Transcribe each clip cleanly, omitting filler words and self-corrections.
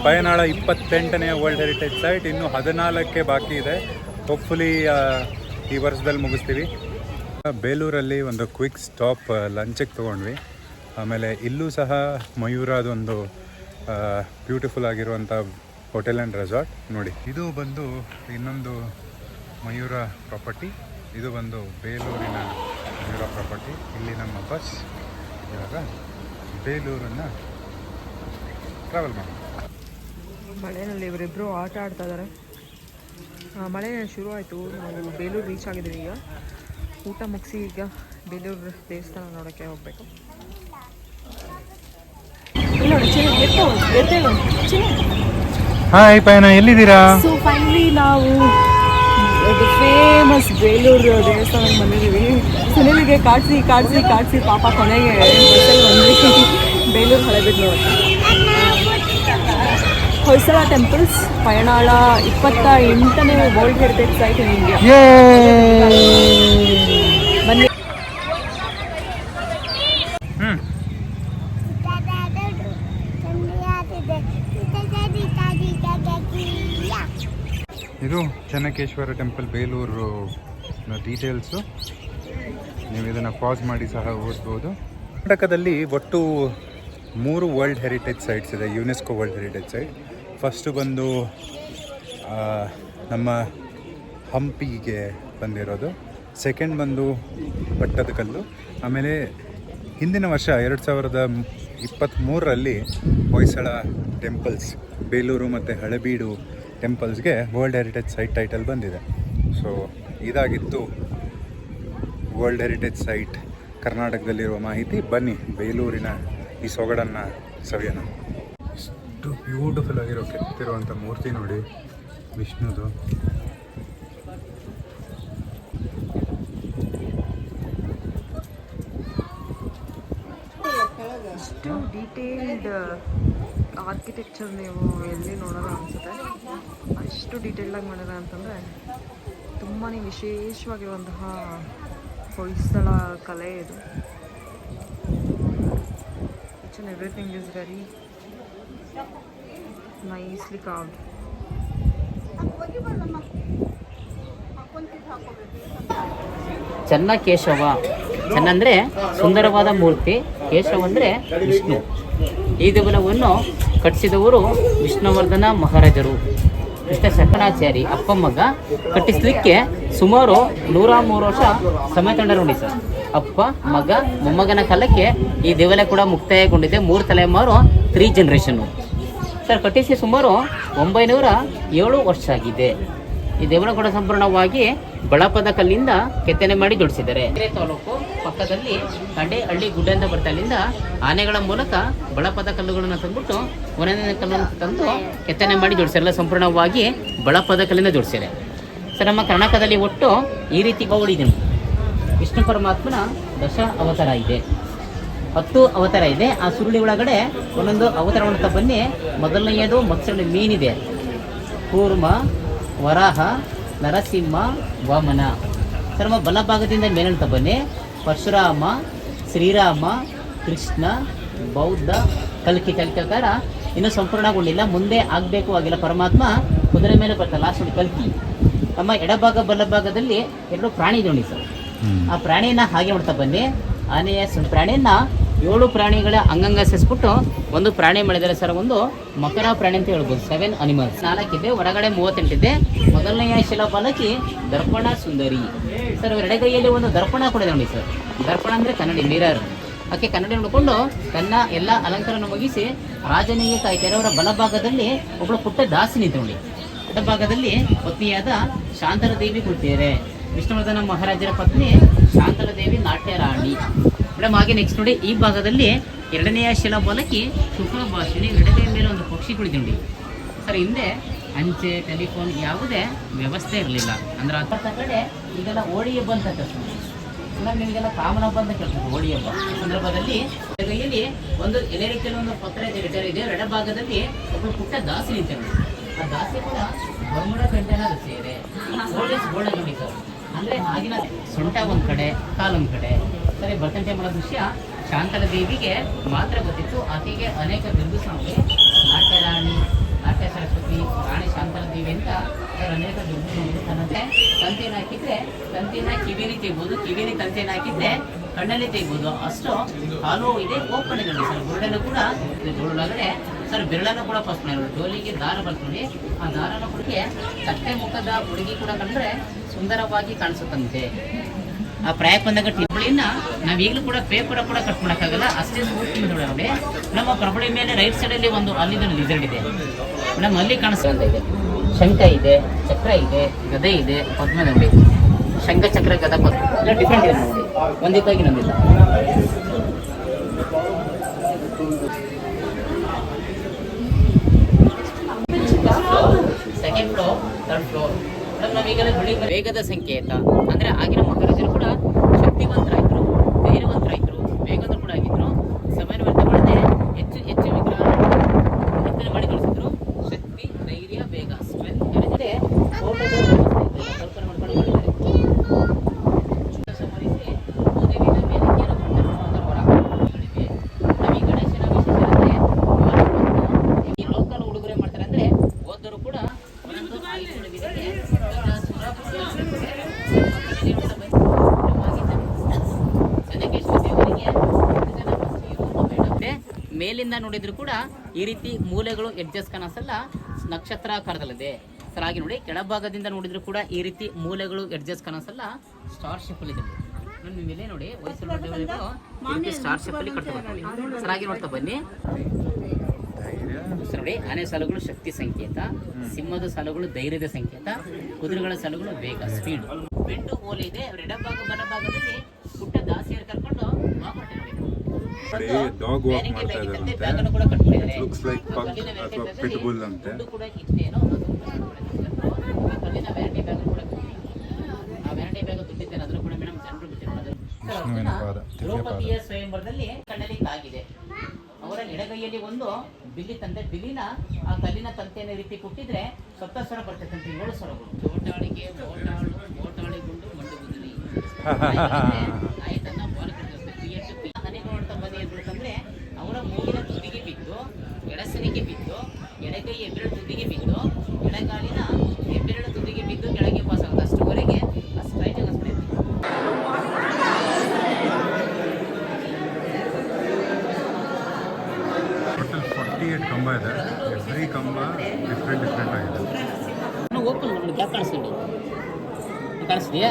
ಪಯನಾಳ 28ನೇ world heritage site ಇನ್ನು 14ಕ್ಕೆ ಬಾಕಿ ಇದೆ. ಹೋಪ್ಫುಲಿ ಈ ವರ್ಷದಲ್ಲಿ ಮುಗಿಸ್ತೀವಿ. ಬೇಲೂರಲ್ಲಿ ಒಂದು ಕ್ವಿಕ್ ಸ್ಟಾಪ್ ಲಂಚಿಗೆ ತೊಗೊಂಡ್ವಿ. ಆಮೇಲೆ ಇಲ್ಲೂ ಸಹ ಮಯೂರ ಅದೊಂದು ಬ್ಯೂಟಿಫುಲ್ ಆಗಿರುವಂಥ ಹೋಟೆಲ್ ಆ್ಯಂಡ್ ರೆಸಾರ್ಟ್ ನೋಡಿ. ಇದು ಬಂದು ಇನ್ನೊಂದು ಮಯೂರ ಪ್ರಾಪರ್ಟಿ, ಇದು ಬಂದು ಬೇಲೂರಿನ ಮಯೂರ ಪ್ರಾಪರ್ಟಿ. ಇಲ್ಲಿ ನಮ್ಮ ಬಸ್ ಇವಾಗ ಬೇಲೂರನ್ನು ಟ್ರಾವೆಲ್ ಮಾಡಿ. ಮಳೆಯಲ್ಲಿ ಇವರಿಬ್ಬರು ಆಟ ಆಡ್ತಾ ಇದ್ದಾರೆ. ಮಳೆ ಶುರು ಆಯಿತು. ನಾವು ಬೇಲೂರು ರೀಚ್ ಆಗಿದ್ದೀವಿ. ಈಗ ಊಟ ಮುಗಿಸಿ ಈಗ ಬೇಲೂರು ದೇವಸ್ಥಾನ ನೋಡೋಕ್ಕೆ ಹೋಗಬೇಕು. ಹಾಯ್ ಪಯಣ, ಎಲ್ಲಿದ್ದೀರಾ? ಸೊ ಫೈನಲಿ ನಾವು ಫೇಮಸ್ ಬೇಲೂರು ದೇವಸ್ಥಾನಕ್ಕೆ ಬಂದಿದ್ದೀವಿ. ಸುನಿಲಿಗೆ ಕಾಡಿಸಿ ಪಾಪ ಕೊನೆಗೆ ಬಸ್ಸಲ್ಲಿ ಬಂದ್ವಿ ಬೇಲೂರು ಹಳೆಬೀಡು ನೋಡೋಕ್ಕೆ. ಹೊಯ್ಸಳ ಟೆಂಪಲ್ಸ್, ಪಯನಾಳ 28ನೇ world heritage site in India. ಬನ್ನಿ. ಇದು ಚೆನ್ನಕೇಶ್ವರ ಟೆಂಪಲ್ ಬೇಲೂರು ಡೀಟೇಲ್ಸು. ನೀವು ಇದನ್ನು ಪಾಸ್ ಮಾಡಿ ಸಹ ಓದ್ಬೋದು. ಕರ್ನಾಟಕದಲ್ಲಿ ಒಟ್ಟು 3 ವರ್ಲ್ಡ್ ಹೆರಿಟೇಜ್ ಸೈಟ್ಸ್ ಇದೆ, UNESCO world heritage site. First ಬಂದು ನಮ್ಮ ಹಂಪಿಗೆ ಬಂದಿರೋದು. ಸೆಕೆಂಡ್ ಬಂದು ಪಟ್ಟದಕಲ್ಲು. ಆಮೇಲೆ ಹಿಂದಿನ ವರ್ಷ 2023ರಲ್ಲಿ ಹೊಯ್ಸಳ ಟೆಂಪಲ್ಸ್, ಬೇಲೂರು ಮತ್ತು ಹಳೆಬೀಡು ಟೆಂಪಲ್ಸ್ಗೆ ವರ್ಲ್ಡ್ ಹೆರಿಟೇಜ್ ಸೈಟ್ ಟೈಟಲ್ ಬಂದಿದೆ. ಸೊ ಇದಾಗಿತ್ತು ವರ್ಲ್ಡ್ ಹೆರಿಟೇಜ್ ಸೈಟ್ ಕರ್ನಾಟಕದಲ್ಲಿರುವ ಮಾಹಿತಿ. ಬನ್ನಿ ಬೇಲೂರಿನ ಈ ಸೊಗಡನ್ನು ಸವಿಯೋಣ. ಇಷ್ಟು ಬ್ಯೂಟಿಫುಲ್ ಆಗಿರೋ ಕೆತ್ತಿರುವಂಥ ಮೂರ್ತಿ ನೋಡಿ, ವಿಷ್ಣುದು. ಇಷ್ಟು ಡೀಟೇಲ್ಡ್ ಆರ್ಕಿಟೆಕ್ಚರ್ ನೀವು ಎಲ್ಲಿ ನೋಡೋಣ ಅನಿಸುತ್ತೆ. ಅಷ್ಟು ಡೀಟೇಲ್ಡಾಗಿ ಮಾಡಿದ ಅಂತಂದರೆ ತುಂಬಾ ವಿಶೇಷವಾಗಿರುವಂತಹ ಹೊಯ್ಸಳ ಕಲೆ ಇದು. Each and everything is very nicely carved. Chennakeshava. ಚೆನ್ನ ಅಂದರೆ ಸುಂದರವಾದ ಮೂರ್ತಿ, ಕೇಶವ ಅಂದರೆ ವಿಷ್ಣು. ಈ ದೇಗುಲವನ್ನು ಕಟ್ಟಿಸಿದವರು ವಿಷ್ಣುವರ್ಧನ ಮಹಾರಾಜರು. ಕೃಷ್ಣ ಶಂಕರಾಚಾರಿ ಅಪ್ಪ ಮಗ ಕಟ್ಟಿಸಲಿಕ್ಕೆ ಸುಮಾರು 103 ವರ್ಷ ಸಮಯ ತಗೊಂಡರು ನೋಡಿ ಸರ್. ಅಪ್ಪ ಮಗ ಮೊಮ್ಮಗನ ಕಾಲಕ್ಕೆ ಈ ದೇವಾಲಯ ಕೂಡ ಮುಕ್ತಾಯಗೊಂಡಿದೆ. 3 ತಲೆಮಾರು 3 ಜನರೇಷನ್ನು ಸರ್. ಕಟ್ಟಿಸಿ ಸುಮಾರು 907 ವರ್ಷ ಆಗಿದೆ. ಈ ದೇವಾಲಯ ಕೂಡ ಸಂಪೂರ್ಣವಾಗಿ ಬಳಪದ ಕಲ್ಲಿಂದ ಕೆತ್ತನೆ ಮಾಡಿ ಜೋಡಿಸಿದ್ದಾರೆ. ತಾಲೂಕು ಪಕ್ಕದಲ್ಲಿ ಕಂಡೇಹಳ್ಳಿ ಗುಡ್ಡ ಅಂತ ಬರ್ತಾ, ಅಲ್ಲಿಂದ ಆನೆಗಳ ಮೂಲಕ ಬಳಪದ ಕಲ್ಲುಗಳನ್ನು ತಂದ್ಬಿಟ್ಟು ಒಂದೊಂದೇ ಕಲ್ಲನ್ನು ತಂದು ಕೆತ್ತನೆ ಮಾಡಿ ಜೋಡಿಸಿರಲ್ಲ. ಸಂಪೂರ್ಣವಾಗಿ ಬಳಪದ ಕಲ್ಲಿಂದ ಜೋಡಿಸಿದ್ದಾರೆ ಸರ್. ನಮ್ಮ ಕರ್ನಾಟಕದಲ್ಲಿ ಒಟ್ಟು ಈ ರೀತಿ ಗೌಡಿದೆ. ವಿಷ್ಣು ಪರಮಾತ್ಮನ 10 ಅವತಾರ ಇದೆ, 10 ಅವತಾರ ಇದೆ. ಆ ಸುರುಳಿ ಒಳಗಡೆ ಒಂದೊಂದು ಅವತಾರವನ್ನು ಬನ್ನಿ. ಮೊದಲನೆಯದು ಮತ್ಸ್ಯ ಮೀನಿದೆ, ಕೂರ್ಮ, ವರಾಹ, ನರಸಿಂಹ, ವಾಮನ. ಸರ್ ನಮ್ಮ ಬಲಭಾಗದಿಂದ ಮೇಲಂತ ಬನ್ನಿ. ಪರಶುರಾಮ, ಶ್ರೀರಾಮ, ಕೃಷ್ಣ, ಬೌದ್ಧ, ಕಲ್ಕಿ. ಕಲ್ಕಿಕಾರ ಇನ್ನೂ ಸಂಪೂರ್ಣಗೊಂಡಿಲ್ಲ, ಮುಂದೆ ಆಗಬೇಕು ಆಗಿಲ್ಲ. ಪರಮಾತ್ಮ ಕುದುರೆ ಮೇಲೆ ಬರ್ತಾರೆ, ಲಾಸ್ಟ್ ನೋಡಿ ಕಲ್ಕಿ. ನಮ್ಮ ಎಡಭಾಗ ಬಲಭಾಗದಲ್ಲಿ 2 ಪ್ರಾಣಿ ನೋಡಿ ಸರ್. ಆ ಪ್ರಾಣಿಯನ್ನ ಹಾಗೆ ಮಾಡ್ತಾ ಬನ್ನಿ. ಆನೆಯ ಪ್ರಾಣಿಯನ್ನ 7 ಪ್ರಾಣಿಗಳ ಅಂಗಂಗ ಸೇರಿಸ್ಬಿಟ್ಟು ಒಂದು ಪ್ರಾಣಿ ಮಾಡಿದ್ದಾರೆ ಸರ್. ಒಂದು ಮಕರ ಪ್ರಾಣಿ ಅಂತ ಹೇಳ್ಬೋದು. 7 ಅನಿಮಲ್ಸ್. 4 ಇದೆ, ಹೊರಗಡೆ 38 ಇದೆ. ಮೊದಲನೆಯ ಶಿಲಾಬಾಲಕಿ ದರ್ಪಣ ಸುಂದರಿ ಸರ್. ಎಡಗೈಯಲ್ಲಿ ಒಂದು ದರ್ಪಣ ಕೂಡ ಇದೆ ನೋಡಿ ಸರ್. ದರ್ಪಣ ಅಂದರೆ ಕನ್ನಡಿ, ಮಿರರ್. ಆಕೆ ಕನ್ನಡಿ ನೋಡಿಕೊಂಡು ತನ್ನ ಎಲ್ಲ ಅಲಂಕಾರನ ಮುಗಿಸಿ ರಾಜನಿಗೆ ಕಾಯ್ತಾರೆ. ಅವರ ಬಲಭಾಗದಲ್ಲಿ ಒಬ್ಬಳು ಪುಟ್ಟ ದಾಸಿ ನಿಂತು ನೋಡಿ. ಎಡಭಾಗದಲ್ಲಿ ಪತ್ನಿಯಾದ ಶಾಂತರ ದೇವಿ ಕುಳಿತಿದ್ದಾರೆ. ವಿಷ್ಣುವರ್ಧನ ಮಹಾರಾಜರ ಪತ್ನಿ ಶಾಂತರ ದೇವಿ ನಾಟ್ಯ ರಾಣಿ ಮೇಡಮ್. ಹಾಗೆ ನೆಕ್ಸ್ಟ್ ನೋಡಿ, ಈ ಭಾಗದಲ್ಲಿ 2ನೆಯ ಶಿಲಾಬಾಲಕಿ ಶುಕ್ಲ ಭಾಷಿಣಿ. ಎಡಗೈ ಮೇಲೆ ಒಂದು ಪಕ್ಷಿ ಕುಳಿತು ನೋಡಿ ಸರ್. ಹಿಂದೆ ಅಂಚೆ, ಟೆಲಿಫೋನ್ ಯಾವುದೇ ವ್ಯವಸ್ಥೆ ಇರಲಿಲ್ಲ. ಅಂದ್ರೆ ಅರ್ಥ ಕಡೆ ಈಗೆಲ್ಲ ಹೋಳಿ ಹಬ್ಬ ಅಂತ ಕಳಿಸ್ತೀವಿ. ನಿಮಗೆಲ್ಲ ಕಾಮನ್ ಹಬ್ಬ ಅಂತ ಕೇಳ್ತೀವಿ. ಹೋಳಿ ಹಬ್ಬ ಸಂದರ್ಭದಲ್ಲಿ ಎಡಗೈಯಲ್ಲಿ ಒಂದು ಎಲೆ ರೀತಿಯಲ್ಲಿ ಒಂದು ಪತ್ರ ಇದೆ. ಎಡಭಾಗದಲ್ಲಿ ಒಬ್ಬರು ಪುಟ್ಟ ದಾಸಿ ನಿಂತಿದೆ. ಆ ದಾಸಿ ಕೂಡ ಬಂಗುಡ ಗಂಟೆನ ಸೇರೆ ಗೋಡ ನೋಡಿ ಸರ್. ಅಂದರೆ ಆಗಿನ ಸೊಂಟ ಒಂದು ಕಡೆ, ಕಾಲೊಂದು ಕಡೆ ಸರಿ ಭರತನಾಟ್ಯ ಮಾಡೋ ದೃಶ್ಯ ಶಾಂತಲ ದೇವಿಗೆ ಮಾತ್ರ ಗೊತ್ತಿತ್ತು. ಆಕೆಗೆ ಅನೇಕ ಬಿರುದು ಸಹ ಇದೆ. ನಾಟ್ಯ ರಾಣಿ, ನಾಟ್ಯ ಸರಸ್ವತಿ, ರಾಣಿ ಶಾಂತಲ ದೇವಿ ಅಂತ ಅವರು ಅನೇಕ ಬಿರುದು ಅನ್ನತ್ತೆ. ತಂತಿನ ಹಾಕಿದ್ರೆ ತಂತಿನ ಕಿವಿಲಿ ತೆಗ್ಬೋದು, ಕಿವಿಲಿ ತಂತಿನ ಹಾಕಿದ್ರೆ ಕಣ್ಣಲ್ಲಿ ತೆಗ್ಬೋದು. ಅಷ್ಟು ಹಾಲು ಇದೆ. ಓಪನ್ ಇದೆ ನೋಡಿ ಸರ್. ಗುರುಡನ್ನು ಕೂಡ ಒಳಗಡೆ ಸರ್ ಬೆರಳನ್ನು ಕೂಡ ಫಸ್ಟ್ ಮಾಡಿ ಡೋಲಿಗೆ ದಾರ ಬರ್ಕೊಳ್ಳಿ. ಆ ದಾರನ ಹುಡುಗಿ ತಟ್ಟೆ ಮುಖದ ಹುಡುಗಿ ಕೂಡ ಕಂಡ್ರೆ ಸುಂದರವಾಗಿ ಕಾಣಿಸುತ್ತಂತೆ. ಆ ಪ್ರಾಯಕ್ಕೆ ಬಂದಾಗ ಟಿಪ್ಪಳಿನ ನಾವೀಗಲೂ ಕೂಡ ಪೇಪರ್ ಕೂಡ ಕಟ್ ಮಾಡೋಕ್ಕಾಗಲ್ಲ, ಅಷ್ಟೇ ಸ್ಮೂತ್ ನೋಡಿ. ನಮ್ಮ ಪ್ರಬಳಿ ಮೇಲೆ ರೈಟ್ ಸೈಡಲ್ಲಿ ಒಂದು ಅಲ್ಲಿಂದ ಲಿಸರ್ಡ್ ಇದೆ ನಮ್ಮ ಅಲ್ಲಿ ಕಾಣಿಸ್ತಾ ಇದೆ. ಶಂಖ ಇದೆ, ಚಕ್ರ ಇದೆ, ಗದೆ ಇದೆ, ಪದ್ಮ ನೋಡಿ. ಶಂಖ, ಚಕ್ರ, ಗದ, ಪದ್ಮ ಎಲ್ಲ ಡಿಫ್ರೆಂಟ್ ಇದೆ ನೋಡಿ, ಒಂದಿಕ್ಕಾಗಿ ನಮ್ದಿಲ್ಲ. Second floor, third floor. ನಾವೀಗಲೇ ವೇಗದ ಸಂಕೇತ ಅಂದ್ರೆ ಆಗಿನ ಮಹಾರಾಜರು ಕೂಡ ಶಕ್ತಿವಂತರಾಗಿದ್ರು, ಧೈರ್ಯವಂತರಾಗಿದ್ರು, ವೇಗದ ಕೂಡ ಆಗಿದ್ರು. ಸಮಯ ವ್ಯರ್ಥ ಮಾಡದೆ ಹೆಚ್ಚು ಹೆಚ್ಚು ವಿಗ್ರಹ ಕೆತ್ತನೆ ಮಾಡಿ ಕಳಿಸಿದ್ರು. ಶಕ್ತಿ, ಧೈರ್ಯ, ವೇಗ, ಸ್ಟ್ರೆಂತ್ ಕಲಿತರೆ ಕಲ್ಪನೆ ಮಾಡ್ಕೊಂಡು ಮಾಡಿದ್ದಾರೆ. ಸಂಬಂಧಿಸಿ ಮದುವಿನ ವೇದಿಕೆಯ ಹೊರಗಳಿವೆ. ನಾವು ಈ ಗಣೇಶನ ವಿಶೇಷತೆ ಈ ಲೋಕಲ್ ಉಡುಗೊರೆ ಮಾಡ್ತಾರೆ ಅಂದ್ರೆ ಓದರು ಕೂಡ ಒಂದೊಂದು ಮೇಲಿಂದ ನೋಡಿದ್ರು ಕೂಡ ಈ ರೀತಿ ಮೂಲೆಗಳು ಎಡ್ಜಸ್ ಕಾಣಿಸಲ್ಲ, ನಕ್ಷತ್ರಾಕಾರದಲ್ಲಿದೆ ಸರ್. ಹಾಗೆ ನೋಡಿ ಕೆಳಭಾಗದಿಂದ ನೋಡಿದ್ರು ಕೂಡ ಈ ರೀತಿ ಮೂಲೆಗಳು ಎಡ್ಜಸ್ ಕಾಣಿಸಲ್ಲ, ಸ್ಟಾರ್ ಶೇಪ್ ಅಲ್ಲಿ ಇದೆ. ಮೇಲೆ ನೋಡಿ ವಯಸ್ಸು ಸ್ಟಾರ್ ಶೇಪ್ ಅಲ್ಲಿ ಕಟ್ತಾರೆ ಸರ್. ಹಾಗೆ ನೋಡ್ತಾ ಬನ್ನಿ ಸರ್. ನೋಡಿ ಆನೆ ಸಾಲುಗಳು ಶಕ್ತಿ ಸಂಕೇತ, ಸಿಂಹದ ಸಾಲುಗಳು ಧೈರ್ಯದ ಸಂಕೇತ, ಕುದುರೆಗಳ ಸಾಲುಗಳು ವೇಗ, ಸ್ಪೀಡ್. ಬೆಂಡು ಓಲೆ ಇದೆ. ಎಡಭಾಗ ಬಲಭಾಗದಲ್ಲಿ ಪುಟ್ಟ ದಾಸಿಯರು ಕರ್ಕೊಂಡು ಡಾಗ್ ವಾಕ್ ಮಾಡ್ತಾ ಇದ್ದಾರಂತೆ. ಲುಕ್ಸ್ ಲೈಕ್ ಪಗ್ ಅಥವಾ ಪಿಟ್ ಬುಲ್ ಅಂತೆ. ಕಲ್ಲಿನ ವ್ಯಾನಿಟಿ ಬ್ಯಾಗ್ ಕೂಡ ಆ ವ್ಯಾನಿಟಿ ಬ್ಯಾಗ್ ದುಡ್ಡಿದ್ದೇನೆ ಅದ್ರ ಕೂಡ ಮೇಡಮ್ ಜನರು ಬಿಟ್ಟಿರೋದು. ದ್ರೌಪದಿಯ ಸ್ವಯಂವರದಲ್ಲಿ ಕಣ್ಣಲ್ಲಿ ಕಾಗಿದೆ. ಅವರ ಎಡಗೈಯಲ್ಲಿ ಒಂದು ಬಿಲ್ಲಿ ತಂದೆ, ಬಿಲ್ಲಿನ ಆ ಕಲ್ಲಿನ ತಂತೆಯನ್ನು ರೀತಿ ಕೊಟ್ಟಿದ್ರೆ ಸಪ್ತಸ್ವರ ಬರ್ತಕ್ಕಂಥ 7 ಸ್ವರಗಳು. ಜೋಟಾಳಿಗೆ, ಮೋಟಾಳು, ಮೋಟಾಳಿ ಗುಂಡು, ಮಂಡು ಗುದುರಿ, ಆಯ್ತನ್ನ ಬಾಲ್ ಕಟ್ಟಿರುತ್ತೆ. ಹನಿ ನೋಡ್ತಾ ಬಂದು ಏನ್ಬಿಡುತ್ತಂದ್ರೆ ಅವರ ಮೂಗಿನ ತುದಿಗೆ ಬಿದ್ದು, ಎಡಸನಿಗೆ ಬಿದ್ದು, ಎಡಗೈ ಹೆಬ್ಬೆರಳು ತುದಿಗೆ ಬಿದ್ದು, ಎಡಗಾಲಿನ ಹೆಬ್ಬೆರಳು ತುದಿಗೆ ಬಿದ್ದು ಕೆಳಗೆ ಪಾಸ್ ಆಗುತ್ತೆ. ಅಷ್ಟುವರೆಗೆ ಅಷ್ಟೈಟ್ ಅನಿಸ್ಬಿಡುತ್ತೆ. ಕಂಬ ಇದೆ. ಎವ್ರಿ ಕಂಬ ಡಿಫ್ರೆಂಟ್ ಆಗಿದೆ. ಓಪನ್ ಗ್ಯಾಪ್ ಕಾಣಿಸ್ತೀವಿ, ಕಾಣಿಸ್ತೀಯಾ?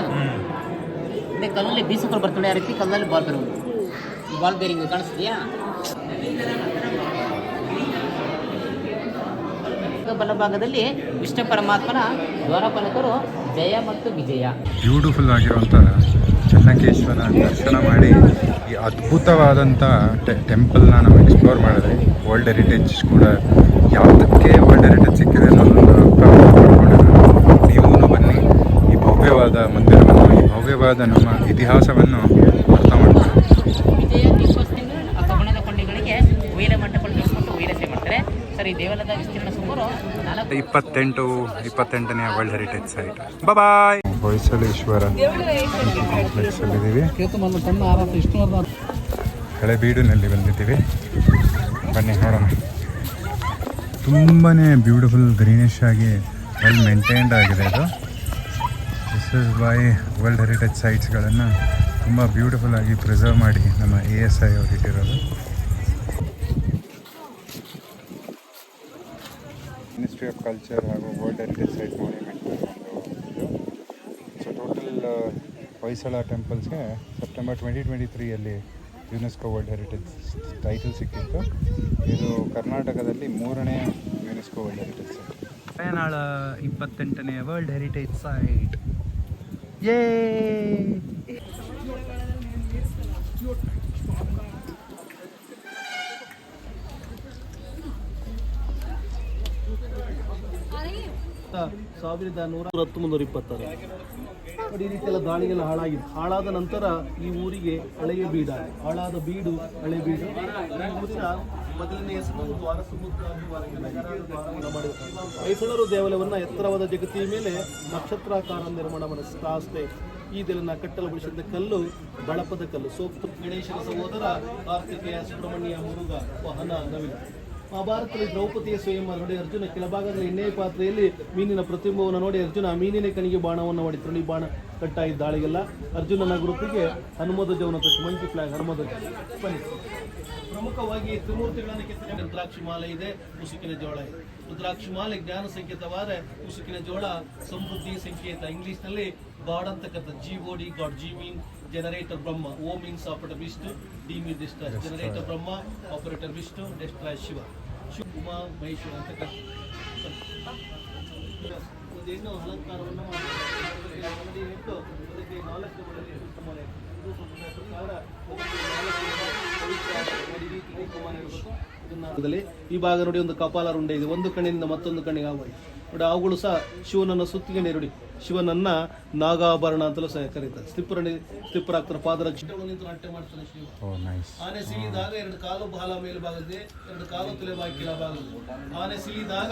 ಅದೇ ಕಲ್ಲಲ್ಲಿ ಬೀಸಕೊಂಡು ಬರ್ತಾಳೆ. ಆ ರೀತಿ ಕಲ್ಲಲ್ಲಿ ಬಾಲ್ ಬೇರೆ ಬಾಲ್ ಬೇರಿಂಗ್ ಕಾಣಿಸ್ತೀಯಾ? ಬಲಭಾಗದಲ್ಲಿ ವಿಷ್ಣು ಪರಮಾತ್ಮನ ದ್ವಾರಪಾಲಕರು ಜಯ ಮತ್ತು ವಿಜಯ. ಬ್ಯೂಟಿಫುಲ್ ಆಗಿರುವಂಥ ಚೆನ್ನಕೇಶ್ವರ ದರ್ಶನ ಮಾಡಿ ಈ ಅದ್ಭುತವಾದಂಥ ಟೆಂಪಲ್ನ ನಾವು ಎಕ್ಸ್ಪ್ಲೋರ್ ಮಾಡಿದ್ವಿ. ವರ್ಲ್ಡ್ ಹೆರಿಟೇಜ್ ಕೂಡ ಯಾವುದಕ್ಕೆ ವರ್ಲ್ಡ್ ಹೆರಿಟೇಜ್ ಸಿಕ್ಕಿದೆ ಅನ್ನೋದನ್ನು ನೀವು ಬನ್ನಿ. ಈ ಭವ್ಯವಾದ ಮಂದಿರವನ್ನು, ಈ ಭವ್ಯವಾದ ನಮ್ಮ ಇತಿಹಾಸವನ್ನು ಅರ್ಥ ಮಾಡ್ತಾರೆ. ವಿಜಯ ದೀಪೋತ್ಸವ ಆ ಕಬ್ಬಣದ ಕೊಂಡಿಗಳಿಗೆ ಉಯ್ಯಲೆ ಮಂಟಪಗಳು ನಿಲ್ಲಿಸ್ಬಿಟ್ಟು ಉಯ್ಯಲೆ ಮಾಡ್ತಾರೆ ಸರ್. ಈ ದೇವಾಲಯದ ವಿಸ್ತೀರ್ಣ ಸುಮಾರು 28ನೇ ವರ್ಲ್ಡ್ ಹೆರಿಟೇಜ್ ಸೈಟ್. ಬಾಯ್. ಹೊಯ್ಸಳೇಶ್ವರ ಕಾಂಪ್ಲೆಕ್ಸ್ ಅಲ್ಲಿದ್ದೀವಿ. ಹಳೆಬೀಡಿನಲ್ಲಿ ಬಂದಿದ್ದೀವಿ. ಬನ್ನಿ ನೋಡೋಣ. ತುಂಬಾ ಬ್ಯೂಟಿಫುಲ್ ಗ್ರೀನಿಶ್ ಆಗಿ ವೆಲ್ ಮೇಂಟೈನ್ಡ್ ಆಗಿದೆ ಇದು. This is why world heritage ಸೈಟ್ಸ್ಗಳನ್ನು ತುಂಬ ಬ್ಯೂಟಿಫುಲ್ ಆಗಿ ಪ್ರಿಸರ್ವ್ ಮಾಡಿ ನಮ್ಮ ASI ಅವರು ಇಟ್ಟಿರೋದು. ಮಿನಿಸ್ಟ್ರಿ ಆಫ್ ಕಲ್ಚರ್ ಹಾಗೂ ವರ್ಲ್ಡ್ ಹೆರಿಟೇಜ್ ಸೈಟ್ ಮಾನ್ಯುಮೆಂಟ್ ಒಂದು. ಸೊ ಟೋಟಲ್ ಹೊಯ್ಸಳ ಟೆಂಪಲ್ಸ್ಗೆ September 2023 UNESCO world heritage title ಸಿಕ್ಕಿತ್ತು. ಇದು ಕರ್ನಾಟಕದಲ್ಲಿ 3ನೇ ಯುನೆಸ್ಕೋ ವರ್ಲ್ಡ್ ಹೆರಿಟೇಜ್ ಸೈಟ್. ವಯನಾಡ 28ನೇ ವರ್ಲ್ಡ್ ಹೆರಿಟೇಜ್ ಸೈಟ್. ಯೇ ಸಾವಿರದ 1919 ನೋಡಿ, ಈ ರೀತಿಯೆಲ್ಲ ದಾಳಿಗೆಲ್ಲ ಹಾಳಾದ ನಂತರ ಈ ಊರಿಗೆ ಹಳೆಯ ಬೀಡ, ಹಾಳಾದ ಬೀಡು ಹಳೆ ಬೀಡು. ಈ ಊರಿನ ಮೊದಲನೇ ಹೆಸರು ಹೊಯ್ಸಳರು ದೇವಾಲಯವನ್ನು ಎತ್ತರವಾದ ಜಗತ್ತಿಯ ಮೇಲೆ ನಕ್ಷತ್ರಾಕಾರ ನಿರ್ಮಾಣ ಮಾಡಿಸ್ತಾ ಇದೆಲ್ಲ ಕಟ್ಟಲು ಬಳಸಿದ ಕಲ್ಲು ಬಳಪದ ಕಲ್ಲು. ಸೋಕ್ತು ಗಣೇಶನ ಸಹೋದರ ಕಾರ್ತಿಕೇಯ, ಸುಬ್ರಹ್ಮಣ್ಯ, ಮುರುಘ, ವಾಹನ, ನವಿಲು. ಮಹಾಭಾರತದಲ್ಲಿ ದ್ರೌಪದಿಯ ಸ್ವಯಂವರ ನೋಡಿ ಅರ್ಜುನ ಕೆಳಭಾಗದಲ್ಲಿ ಎಣ್ಣೆಯ ಪಾತ್ರೆಯಲ್ಲಿ ಮೀನಿನ ಪ್ರತಿಬಿಂಬವನ್ನು ನೋಡಿ ಅರ್ಜುನ ಮೀನಿನ ಕಣಿಗೆ ಬಾಣವನ್ನು ಹೊಡಿತು. ಈ ಬಾಣ ಕಟ್ಟಾಯಿದ್ದ ದಾಳಿಗೆಲ್ಲ ಅರ್ಜುನನ ಗ್ರೂಪಿಗೆ ಹನುಮಧ್ವಜವನ್ನು ತೋರಿಸಿ ಮಂಕಿ ಫ್ಲಾಗ್ ಹನುಮಧ್ವಜ. ಬನ್ನಿ, ಪ್ರಮುಖವಾಗಿ ತ್ರಿಮೂರ್ತಿಗಳನ್ನು ಕೆತ್ತನೆ ರುದ್ರಾಕ್ಷಿ ಮಾಲೆ ಇದೆ, ಮುಸುಕಿನ ಜೋಳ ಇದೆ. ರುದ್ರಾಕ್ಷಿ ಮಾಲೆ ಜ್ಞಾನ ಸಂಕೇತವಾದ, ಮುಸುಕಿನ ಜೋಳ ಸಮೃದ್ಧಿ ಸಂಕೇತ. ಇಂಗ್ಲಿಷ್ ನಲ್ಲಿ ಗಾಡ್ ಅಂತಕ್ಕಂಥ GOD, ಗಾಡ್. G ಮೀನ್ ಜನರೇಟರ್ ಬ್ರಹ್ಮ, O means operator Vishnu, D ಮೀನ್ ಡಿಸ್ಟ್ರಾಯ್. ಜನರೇಟರ್ ಬ್ರಹ್ಮ, ಆಪರೇಟರ್ ವಿಷ್ಣು, ಡಿಸ್ಟ್ರಾಯ್ ಶಿವ. ಉಮಾ ಮಹೇಶ್ವರ ಅಂತ ಒಂದು ಹೆಣ್ಣು ಅಲಂಕಾರವನ್ನು ಇಟ್ಟು ಅದಕ್ಕೆ 4 ಬಳಿ ಕುಂಕುಮ ಈ ಭಾಗ ನೋಡಿ ಒಂದು ಕಪಾಲ ರುಂಡೆ ಇದೆ, ಒಂದು ಕಣ್ಣಿನಿಂದ ಮತ್ತೊಂದು ಕಣ್ಣಿಗೆ ಆಗುವ ನೋಡಿ. ಅವುಗಳು ಸಹ ಶಿವನನ್ನು ಸುತ್ತಿಗೆ ನೋಡಿ, ಶಿವನನ್ನ ನಾಗಾಭರಣ ಅಂತಲೂ ಸಹ ಕರೀತಾರೆ. ಸ್ಲಿಪ್ಪರ್ ಆಗ್ತಾರೆ, ಪಾದರಕ್ಷೆ ನಾಟ್ಯ ಮಾಡ್ತಾನೆ ಶಿವ. ಆನೆ ಸಿಲಿದಾಗ 2 ಕಾಲು ಬಾಲ ಮೇಲ್ಭಾಗದಿದೆ, 2 ಕಾಲು ತಲೆ ಬಾಗಿ ಕೆಳಭಾಗದಿದೆ. ಆನೆ ಸಿಲಿದಾಗ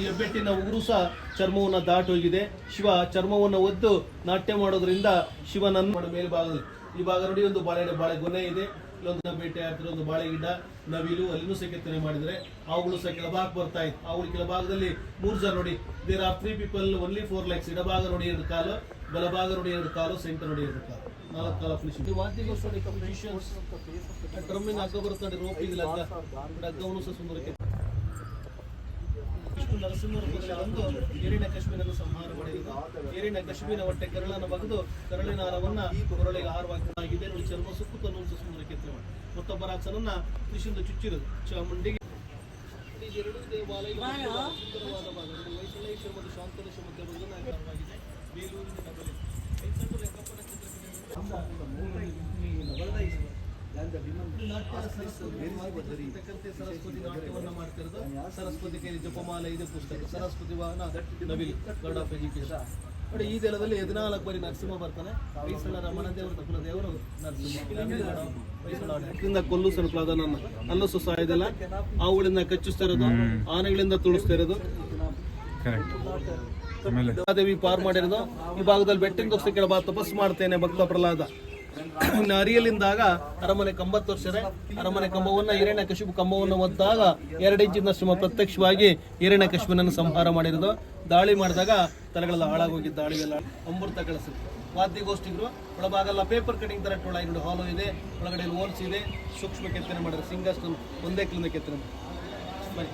ಹೆಬ್ಬೆಟ್ಟಿನ ಉಗುರು ಸಹ ಚರ್ಮವನ್ನು ದಾಟಿ ಹೋಗಿದೆ. ಶಿವ ಚರ್ಮವನ್ನು ಒದ್ದು ನಾಟ್ಯ ಮಾಡೋದ್ರಿಂದ ಶಿವನನ್ನ ಮೇಲ್ಭಾಗದಲ್ಲಿ ಈ ಭಾಗ ನೋಡಿ ಒಂದು ಬಾಳೆ ಗೊನೆ ಇದೆ, ಇಲ್ಲೊಂದು ಬೇಟೆ ಆಗ್ತಿರೋ ಒಂದು ಬಾಳೆ ಗಿಡ, ನವಿಲು, ಅಲ್ಲಿನೂ ಸಹ ಕೆತ್ತನೆ ಮಾಡಿದರೆ ಅವುಗಳು ಸಹ ಕೆಳಭಾಗ ಬರ್ತಾ ಇತ್ತು. ಅವುಗಳ ಕೆಳಭಾಗದಲ್ಲಿ 3 ಜನ ನೋಡಿ, there are 3 people, only 4 legs. ಎಡಭಾಗ ನೋಡಿ 2 ಕಾಲು, ಬಲಭಾಗ ನೋಡಿ 2 ಕಾಲು, ಸೆಂಟರ್ ನೋಡಿ 2 ಕಾಲು, 4 ಕಾಲ ಫಿನಿಶಿಂಗ್. ವಾದ್ಯಗೋಸ್ಕರ ಕಂಪೋಸಿಷನ್ಸ್ ಡ್ರಮ್ಮಿನ ಹಗ್ಗ ಬರುತ್ತದೆ, ರೋಪ್ ಇದೆ ಹಗ್ಗವನ್ನು ಸಹ ಸುಂದರ ವಿಷ್ಣು ನರಸಿಂಹ ರೂಪದಲ್ಲಿ ಬಂದು ಹಿರಣ್ಯಕಶಿಪನನ್ನು ಸಂಹಾರ ಮಾಡಿದರು. ಹಿರಣ್ಯಕಶಿಪನ ಹೊಟ್ಟೆ ಕರಳನ್ನು ಬಗೆದು ಕರಳಿನ ಹಾರವನ್ನ ಕೊರಳಿಗೆ ಹಾರವಾಗಿದೆ ನೋಡಿ. ಚರ್ಮ ಸುಕ್ಕುತ್ತನ್ನು ಸುಂದರ ಕೆತ್ತನೆ ಮಾಡಿ ಮತ್ತೊಬ್ಬ ರಾಕ್ಷಸನನ್ನ ತ್ರಿಶೂಲದಿಂದ ಚುಚ್ಚಿರೋದು ಚಾಮುಂಡಿಗೆ. ಎರಡು ದೇವಾಲಯಗಳು ಸುಂದರವಾದ ಭಾಗ ಹೊಯ್ಸಳೇಶ್ವರ ಮತ್ತು ಶಾಂತಲೇಶ ಮಧ್ಯವಾಗಿದೆ. ಬೇಲೂರಿನ ಕಬಲೆ ಸರಸ್ವತಿ ನಾಟ್ಯವನ್ನು ಮಾಡ್ತಿರೋದು. ಸರಸ್ವತಿ ಕೈಲಿ ಜಪಮಾಲೆ ಇದೆ, ಪುಸ್ತಕ ಸರಸ್ವತಿ ವಾಹನ ನವಿಲು, ಗಾರ್ಡ್ ಆಫ್ ಎಜುಕೇಶನ್ ನೋಡಿ. ಈ ದೇಲದಲ್ಲಿ 14 ಬಾರಿ ನರಸಿಂಹ ಬರ್ತಾನೆ. ಹೊಯ್ಸಳ ರಮಣ ದೇವರು, ತಪ್ಪಲ ದೇವರು ನರಸಿಂಹ. ಕೊಲ್ಲು ಸರಕಲಾದ ಅಲ್ಲೂ ಸಹ ಇದೆಲ್ಲ ಅವುಗಳಿಂದ ಕಚ್ಚಿಸ್ತಾ ಇರೋದು, ಆನೆಗಳಿಂದ ತುಳಿಸ್ತಾ ಇರೋದು. ದೇವಿ ಪಾರ್ ಮಾಡಿರೋದು. ಈ ಭಾಗದಲ್ಲಿ ಬೆಟ್ಟಿಂಗ್ ದೋಸ್ತ ಕೆಳಭಾಗ ತಪಸ್ಸು ಮಾಡ್ತೇನೆ ಭಕ್ತ ಪ್ರಹ್ಲಾದ. ಅರಿಯಲಿಂದಾಗ ಅರಮನೆ ಕಂಬ ತೋರಿಸಿದರೆ ಅರಮನೆ ಕಂಬವನ್ನ ಹಿರಣ್ಯಕಶಿಪು ಕಂಬವನ್ನು ಒದ್ದಾಗ 2 ಇಂಚಿನಷ್ಟು ಪ್ರತ್ಯಕ್ಷವಾಗಿ ಹಿರಣ್ಯಕಶಿಪನನ್ನು ಸಂಹಾರ ಮಾಡಿರೋದು. ದಾಳಿ ಮಾಡಿದಾಗ ತಲೆಗಳೆಲ್ಲ ಹಾಳಾಗೋಗಿದ್ದ ದಾಳಿಗೆಲ್ಲ ಅಮೃತ ಕಳಿಸಿದ್ರು. ವಾದ್ಯಗೋಷ್ಠಿಗಳು ಒಳಭಾಗಲ್ಲ ಪೇಪರ್ ಕಟಿಂಗ್ ತರ ಟೊಳ ಹಾಲು ಇದೆ, ಒಳಗಡೆ ಹೋಲ್ಸ್ ಇದೆ, ಸೂಕ್ಷ್ಮ ಕೆತ್ತನೆ ಮಾಡಿದ್ರೆ ಸಿಂಗಸ್ಟನ್ ಒಂದೇ ಕಿಲೋ ಕೆತ್ತನೆ ಮಾಡಿ.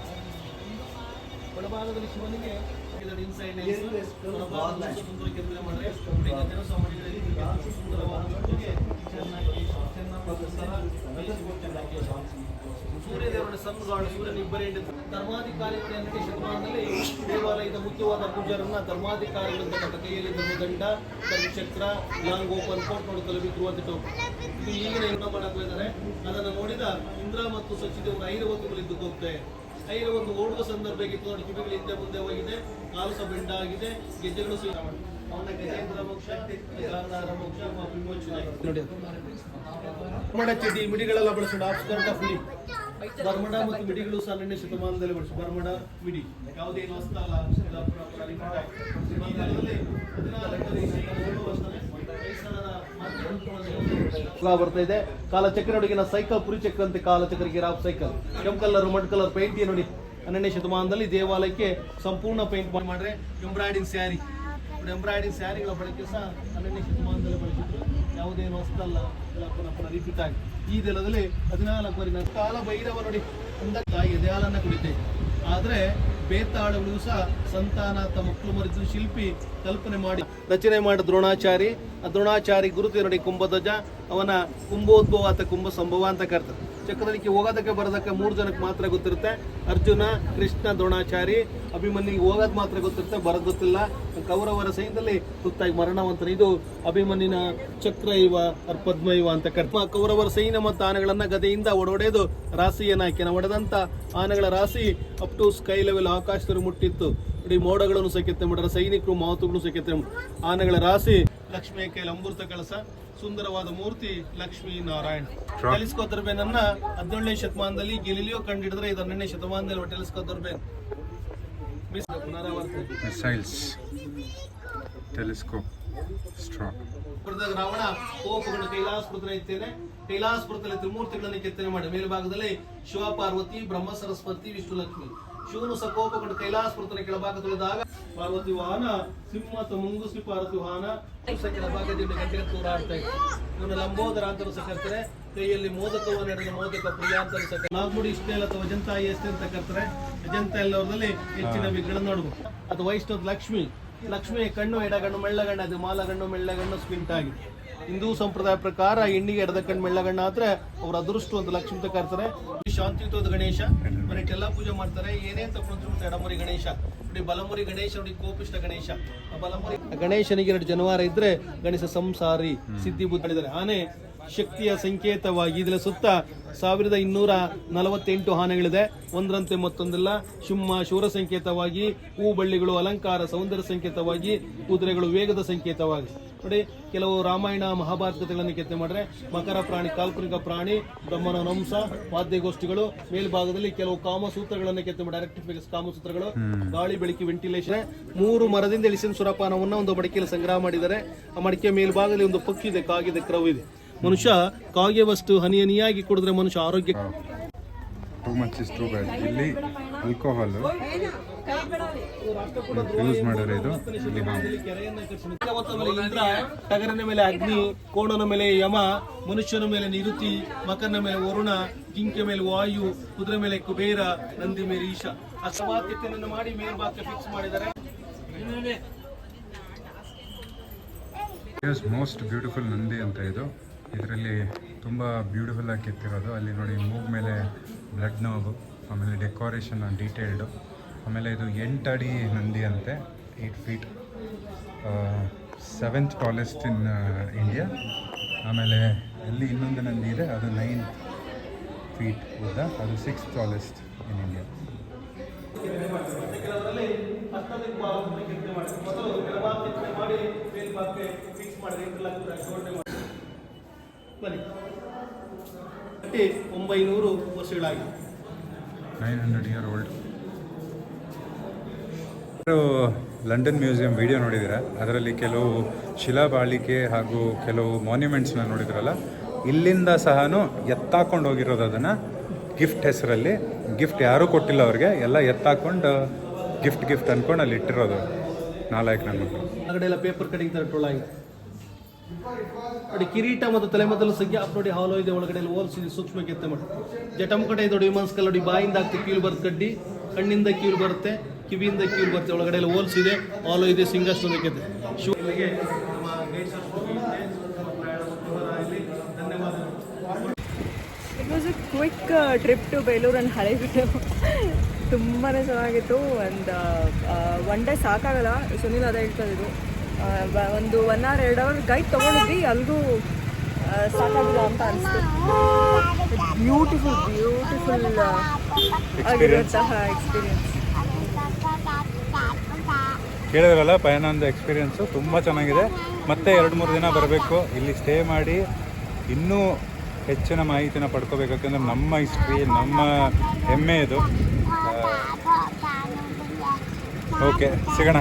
ಒಳಭಾಗದಲ್ಲಿ ಶಿವನಿಗೆ ಇನ್ಸೈಡ್ ಸುಂದರ ಕೆತ್ತನೆ ಮಾಡಿದ್ರೆ ಸೂರ್ಯದೇವರ ಸನ್ಗಾಳು ಸೂರ್ಯನ ಇಬ್ಬರೇ ಧರ್ಮಾಧಿಕಾರಿಗಳ 8ನೇ ಶತಮಾನದಲ್ಲಿ ದೇವಾಲಯದ ಮುಖ್ಯವಾದ ಪೂಜಾರನ್ನ ಧರ್ಮಾಧಿಕಾರಿಗಳಿಂದ ಕೈಯಲ್ಲಿ ಧರ್ಮದಂಡ, ಚಕ್ರ, ಲಾಂಗ್ ಓಪನ್ ಕೋಟ್ ನೋಡುತ್ತಲೇ ಬಿದ್ದಿರುವಂತ ಟೋಪು. ಇದು ಈಗಿನ ಯುದ್ಧ ಮಾಡಕ್ ಹೋಗಿದ್ದಾರೆ. ಅದನ್ನು ನೋಡಿದ ಇಂದ್ರ ಮತ್ತು ಸಚಿದೇವರು ಐರವತ್ತುಗಳು ಇದ್ದು ಹೋಗ್ತಾರೆ. ಐರವತ್ತು ಓಡುವ ಸಂದರ್ಭ ಆಗಿತ್ತು ನೋಡಿ. ಕಿವಿಗಳು ಹಿಂದೆ ಮುಂದೆ ಹೋಗಿದೆ, ಕಾಲು ಸಹ ಬೆಂಡ ಆಗಿದೆ, ಗೆಜ್ಜೆಗಳು ಸಹ ಅವನ ಗಜೇಂದ್ರ ಮೋಕ್ಷ, ಗಾಂಧಾರ ಮೋಕ್ಷ, ವಿಮೋಚನೆ ನೋಡಿ. ಬರ್ಮಡ ಚಡ್ಡಿ ಮಿಡಿಗಳೆಲ್ಲ ಬಳಸೋಣ. ಆಫ್ಸ್ಕರ್ಟ್ ಆಫ್ ಮಿಡಿ, ಬರ್ಮಡ ಮತ್ತು ಮಿಡಿಗಳು ಸಹ 12ನೇ ಶತಮಾನದಲ್ಲಿ ಬಳಸಿ. ಬರ್ಮಡ ಮಿಡಿ ಯಾವುದೇನು ಹೊಸ್ತಲ್ಲ. ಬರ್ತಾ ಇದೆ. ಕಾಲಚಕ್ರ ನೋಡಿ, ಸೈಕಲ್ ಪುರಿ ಚಕ್ರ ಅಂತೆ ಕಾಲಚಕ್ರಕ್ಕೆ ರಾಫ್ ಸೈಕಲ್. ಕೆಂಪು ಕಲರ್ ಮಡ್ ಕಲರ್ ಪೇಂಟ್ ನೋಡಿ. 12ನೇ ಶತಮಾನದಲ್ಲಿ ದೇವಾಲಯಕ್ಕೆ ಸಂಪೂರ್ಣ ಪೇಂಟ್ ಮಾಡಿದ್ರೆ. ಎಂಬ್ರಾಯ್ಡಿಂಗ್ ಸ್ಯಾರಿ, ಎಂಬ್ರಾಯ್ಡಿಂಗ್ ಸ್ಯಾರಿಗಳ ಬಳಕೆ ಸಹ 12ನೇ ಶತಮಾನದಲ್ಲಿ ಬಳಸಿದ್ರು. ಯಾವುದೇನು ಹೊಸ್ತಲ್ಲ, ರಿಪೀಟ್ ಆಗಿ. ಈ ದಿನದಲ್ಲಿ 14 ಬಾರಿ ಕಾಲ ಭೈರವ ನೋಡಿ ತಾಯಿಗೆ ದೇಹಾಲನ್ನ ಕುಡಿತೇವೆ. ಆದ್ರೆ ಬೇತಾಳಗಳು ಸಹ ಸಂತಾನಾಥ ಮಕ್ಕಳು ಮರಿದ್ರು ಶಿಲ್ಪಿ ಕಲ್ಪನೆ ಮಾಡಿ ರಚನೆ ಮಾಡಿ ದ್ರೋಣಾಚಾರಿ. ಆ ದ್ರೋಣಾಚಾರಿ ಗುರುತು ನೋಡಿ ಕುಂಭಧ್ವಜ. ಅವನ ಕುಂಭೋದ್ಭವ ಅಥವಾ ಕುಂಭ ಸಂಭವ ಅಂತ ಕರ್ತಾರೆ. ಚಕ್ರದಕ್ಕೆ ಹೋಗೋದಕ್ಕೆ ಬರೋದಕ್ಕೆ 3 ಜನಕ್ಕೆ ಮಾತ್ರ ಗೊತ್ತಿರುತ್ತೆ. ಅರ್ಜುನ, ಕೃಷ್ಣ, ದ್ರೋಣಾಚಾರಿ. ಅಭಿಮನ್ಯಿಗೆ ಹೋಗೋದು ಮಾತ್ರ ಗೊತ್ತಿರುತ್ತೆ, ಬರೋದು ಗೊತ್ತಿಲ್ಲ. ಕೌರವರ ಸೈನ್ಯದಲ್ಲಿ ತುತ್ತಾಗಿ ಮರಣವಂತನ. ಇದು ಅಭಿಮನ್ಯುನ ಚಕ್ರ ಇವ ಪದ್ಮ ಇವ ಅಂತ ಕರ್ತ. ಕೌರವರ ಸೈನ್ಯ ಮತ್ತು ಆನೆಗಳನ್ನ ಗದೆಯಿಂದ ಒಡೆದು ರಾಶಿಯನ್ನು ಹಾಕಿ ಒಡೆದಂತ ಆನೆಗಳ ರಾಶಿ ಅಪ್ ಟು ಸ್ಕೈ ಲೆವೆಲ್ ಆಕಾಶದಲ್ಲಿ ಮುಟ್ಟಿತ್ತು. ಇಡೀ ಮೋಡಗಳನ್ನು ಸಹ ಕೆತ್ತನೆ ಮಾಡಿದ. ಸೈನಿಕರು ಮಾತುಗಳು ಸಹ ಕೆತ್ತನೆ ಮಾಡಿದ. ಆನೆಗಳ ರಾಶಿ ಲಕ್ಷ್ಮಿಯ ಕೈಯಲ್ಲಿ ಅಮೃತ ಕಳಸ. ಸುಂದರವಾದ ಮೂರ್ತಿ ಲಕ್ಷ್ಮೀ ನಾರಾಯಣ. ಟೆಲಿಸ್ಕೋಪ್ ದರ್ಬೇನ್ ಅನ್ನ 17ನೇ ಶತಮಾನದಲ್ಲಿ ಗೆಲಿಲಿಯೋ ಕಂಡಿಡಿದ್ರೆ, ಇದು 12ನೇ ಶತಮಾನದಲ್ಲಿ ಟೆಲಿಸ್ಕೋಪ್ ದರ್ಬೇನ್. Missiles telescope strong. ರಾವಣ ಕೋಪಗೊಂಡು ಕೈಲಾಸಪುರದಲ್ಲಿ ಇರ್ತೇನೆ, ಕೈಲಾಸಪುರದಲ್ಲಿ ತ್ರಿಮೂರ್ತಿಗಳನ್ನು ಕೆತ್ತನೆ ಮಾಡಿ ಮೇಲ್ಭಾಗದಲ್ಲಿ ಶಿವ ಪಾರ್ವತಿ, ಬ್ರಹ್ಮ ಸರಸ್ವತಿ, ವಿಷ್ಣು ಲಕ್ಷ್ಮಿ. ಶಿವನು ಸಹ ಕೋಪಗೊಂಡು ಕೈಲಾಸಪುರದಲ್ಲಿ ಕೆಳಭಾಗ ತುಳಿದಾಗ ಪಾರ್ವತಿ ವಾಹನ ಸಿಂಹ ಮುಂಗುಸಿ ಪಾರ್ವತಿ ವಾಹನ ಕೆಳಭಾಗದಿಂದ ಗಂಟೆಗೆ ತೂರಾಡ್ತಾ ಇತ್ತು. ಇವನು ಲಂಬೋದರ ಅಂತಲೂ ಸಹ ಕರ್ತಾರೆ. ಕೈಯಲ್ಲಿ ಮೋದಕವನ್ನು ನಡೆದ ಮೋದಕ ಪ್ರಿಯ ಅಂತಲೂ ಸಹ ನಾಗ್ನುಡಿ ಇಷ್ಟೇಲ್ ಅಥವಾ ಅಜಂತಾ ಎಷ್ಟೇ ಅಂತ ಕರ್ತಾರೆ. ಅಜಂತಾ ಎಲ್ಲವರಲ್ಲಿ ಹೆಚ್ಚಿನ ವಿಗ್ರಹಗಳನ್ನು ನೋಡಬಹುದು. ಅದು ವೈಷ್ಣವ ಲಕ್ಷ್ಮಿ ಕಣ್ಣು ಎಡಗಣ್ಣು ಮೆಳ್ಳಗಣ್ಣು, ಅದು ಮಾಲಗಣ್ಣು ಮೆಳ್ಳಗಣ್ಣು ಸ್ಪಿಂಟ್ ಆಗಿದೆ. ಹಿಂದೂ ಸಂಪ್ರದಾಯ ಪ್ರಕಾರ ಹೆಣ್ಣಿಗೆ ಎಡದ ಕಣ್ಣು ಮೆಳ್ಳಗಣ್ಣ ಆದ್ರೆ ಅವ್ರ ಅದೃಷ್ಟ ಅಂತ ಲಕ್ಷ್ಮಿ ಅಂತ ಕರ್ತಾರೆ. ಶಾಂತಿಯುತವಾದ ಗಣೇಶ ಮನೆಗೆಲ್ಲ ಪೂಜೆ ಮಾಡ್ತಾರೆ. ಏನೇ ತಗೊಂಡ್ರು ಎಡಮುರಿ ಗಣೇಶ ನೋಡಿ, ಬಲಮುರಿ ಗಣೇಶ ನೋಡಿ, ಕೋಪಿಷ್ಟ ಗಣೇಶ. ಬಲಮುರಿ ಗಣೇಶನಿಗೆ 2 ಜನವಾರ ಇದ್ರೆ ಗಣೇಶ ಸಂಸಾರಿ ಸಿದ್ಧಿ ಬುದ್ಧಿದ್ದಾರೆ. ಆನೆ ಶಕ್ತಿಯ ಸಂಕೇತವಾಗಿ ಇದರ ಸುತ್ತ 1248 ಆನೆಗಳಿದೆ. ಒಂದರಂತೆ ಮತ್ತೊಂದಿಲ್ಲ. ಸಿಂಹ ಶೂರ ಸಂಕೇತವಾಗಿ, ಹೂ ಬಳ್ಳಿಗಳು ಅಲಂಕಾರ ಸೌಂದರ್ಯ ಸಂಕೇತವಾಗಿ, ಕುದುರೆಗಳು ವೇಗದ ಸಂಕೇತವಾಗಿ. ನೋಡಿ, ಕೆಲವು ರಾಮಾಯಣ ಮಹಾಭಾರತ ಕಥೆಗಳನ್ನು ಕೆತ್ತನೆ ಮಾಡ್ರೆ ಮಕರ ಪ್ರಾಣಿ ಕಾಲ್ಪನಿಕ ಪ್ರಾಣಿ, ಬ್ರಹ್ಮನ ವಂಶ, ವಾದ್ಯಗೋಷ್ಠಿಗಳು. ಮೇಲ್ಭಾಗದಲ್ಲಿ ಕೆಲವು ಕಾಮಸೂತ್ರಗಳನ್ನು ಕೆತ್ತನೆ ಮಾಡಿ ಡೈರೆಕ್ಟ್ ಕಾಮಸೂತ್ರಗಳು, ಗಾಳಿ ಬೆಳಕಿ ವೆಂಟಿಲೇಷನ್. 3 ಮರದಿಂದ ಇಳಿಸಿನ ಸುರಪಾನವನ್ನ ಒಂದು ಮಡಿಕೆಯಲ್ಲಿ ಸಂಗ್ರಹ ಮಾಡಿದ್ದಾರೆ. ಆ ಮಡಿಕೆ ಮೇಲ್ಭಾಗದಲ್ಲಿ ಒಂದು ಪಕ್ಷಿ ಇದೆ, ಕಾಗಿದೆ, ಕ್ರವ್ ಇದೆ. ಮನುಷ್ಯ ಕಾಗೆವಷ್ಟು ಹನಿಯಾಗಿ ಕುಡಿದ್ರೆ ಮನುಷ್ಯ ಆರೋಗ್ಯ. Too much is too bad. ಇಲ್ಲಿ ಆಲ್ಕೋಹಾಲ್ ಯೂಸ್ ಮಾಡಿದ್ರೆ ಇದು ಇಂದ್ರ, ಟಗರನ ಮೇಲೆ ಅಗ್ನಿ, ಕೋಣನ ಮೇಲೆ ಯಮ, ಮನುಷ್ಯನ ಮೇಲೆ ನಿರುತಿ, ಮಕರನ ಮೇಲೆ ವರುಣ, ಜಿಂಕೆ ಮೇಲೆ ವಾಯು, ಕುದುರೆ ಮೇಲೆ ಕುಬೇರ, ನಂದಿ ಮೇಲೆ ಈಶ. ಅಸವಾತ್ಯತೆಯನ್ನು ಮಾಡಿ ಮೇಲ್ಭಾಗಕ್ಕೆ ಫಿಕ್ಸ್ ಮಾಡಿದ್ದಾರೆ. ಮೋಸ್ಟ್ ಬ್ಯೂಟಿಫುಲ್ ನಂದಿ ಅಂತ ಇದು. ಇದರಲ್ಲಿ ತುಂಬ ಬ್ಯೂಟಿಫುಲ್ ಆಗಿ ಕೆತ್ತಿರೋದು. ಅಲ್ಲಿ ನೋಡಿ, ಮೂಗ್ ಮೇಲೆ ಬ್ಲಡ್ ನೋವು, ಆಮೇಲೆ ಡೆಕೋರೇಷನ್ ಡೀಟೇಲ್ಡು. ಆಮೇಲೆ ಇದು 8 ಅಡಿ ನಂದಿ ಅಂತೆ, 8 feet, 7th tallest in India. ಆಮೇಲೆ ಅಲ್ಲಿ ಇನ್ನೊಂದು ನಂದಿ ಇದೆ, ಅದು 9 ಫೀಟ್ ಉದ್ದ, ಅದು 6th ಟಾಲೆಸ್ಟ್ ಇನ್ ಇಂಡಿಯಾ. ಕಟ್ಟಿ 900 ವರ್ಷಗಳಾಗಿದೆ. 900 year old. London museum video ನೋಡಿದ್ದೀರಾ? ಅದರಲ್ಲಿ ಕೆಲವು ಶಿಲಾಬಾಳಿಕೆ ಹಾಗೂ ಕೆಲವು ಮಾನ್ಯುಮೆಂಟ್ಸ್ನ ನೋಡಿದ್ರಲ್ಲ, ಇಲ್ಲಿಂದ ಸಹ ಎತ್ತಾಕೊಂಡು ಹೋಗಿರೋದು. ಅದನ್ನು ಗಿಫ್ಟ್ ಹೆಸರಲ್ಲಿ, ಗಿಫ್ಟ್ ಯಾರೂ ಕೊಟ್ಟಿಲ್ಲ ಅವ್ರಿಗೆ, ಎಲ್ಲ ಎತ್ತಾಕೊಂಡು ಗಿಫ್ಟ್ ಅಂದ್ಕೊಂಡು ಅಲ್ಲಿ ಇಟ್ಟಿರೋದು 4 ನನ್ನ ಹೊರಗಡೆ ಎಲ್ಲ ಪೇಪರ್ ಕಟಿಂಗ್ ತರ ಟೋಳಾಗಿದೆ ನೋಡಿ. ಕಿರೀಟ ಮತ್ತು ತಲೆ ಮೊದಲು ಸಂಖ್ಯೆ ಅಪ್ ನೋಡಿ, ಹಾಲೋ ಇದೆ, ಒಳಗಡೆ ಹೋಲ್ಸಿದೆ, ಸೂಕ್ಷ್ಮ ಕೆತ್ತೆ ಮಾಡಿ. ಜಟಮ್ ಕಡೆ ನೋಡಿ, ವಿಮಾನಸ್ಕಲ್ ನೋಡಿ, ಬಾಯಿಂದ ಆಗ್ತದೆ ಕೀಳು ಬರುತ್ತೆ ಕಡ್ಡಿ, ಕಣ್ಣಿಂದ ಕೀಳು ಬರುತ್ತೆ, ಕಿವಿಯಿಂದ ಕೀಳು ಬರುತ್ತೆ, ಒಳಗಡೆ ಎಲ್ಲ ಹೋಲ್ಸಿದೆ, ಹಾಲೋ ಇದೆ, ಸಿಂಗಸ್ಟೋನ್ ಕೆತ್ತೆ. ಶಿವನಿಗೆ ನಮ್ಮ ಧನ್ಯವಾದ. It was a quick trip to Belur and Halebidu. ತುಂಬಾ ಚೆನ್ನಾಗಿತ್ತು. ಒಂದು 1 ಡೇ ಸಾಕಾಗಲ್ಲ. ಸುನಿಲ್ ಅದೇ ಹೇಳ್ತಾ ಇದ್ರು, ಒಂದು 1 hour 2 hour ಗೈಡ್ ತೊಗೊಂಡಿದ್ವಿ, ಅಲ್ಲಿಗೂ ಸಾಕಾಗಿಲ್ಲ ಅಂತ ಅನಿಸ್ತು. ಬ್ಯೂಟಿಫುಲ್ ಆಗಿರುವಂತಹ ಎಕ್ಸ್ಪೀರಿಯನ್ಸ್. ಕೇಳಿದ್ರಲ್ಲ, ಪಯಣದ ಎಕ್ಸ್ಪೀರಿಯೆನ್ಸು ತುಂಬ ಚೆನ್ನಾಗಿದೆ. ಮತ್ತೆ 2-3 ದಿನ ಬರಬೇಕು, ಇಲ್ಲಿ ಸ್ಟೇ ಮಾಡಿ ಇನ್ನೂ ಹೆಚ್ಚಿನ ಮಾಹಿತಿನ ಪಡ್ಕೋಬೇಕು. ಯಾಕಂದರೆ ನಮ್ಮ ಹಿಸ್ಟ್ರಿ, ನಮ್ಮ ಹೆಮ್ಮೆ ಇದು. ಓಕೆ, ಸಿಗೋಣ.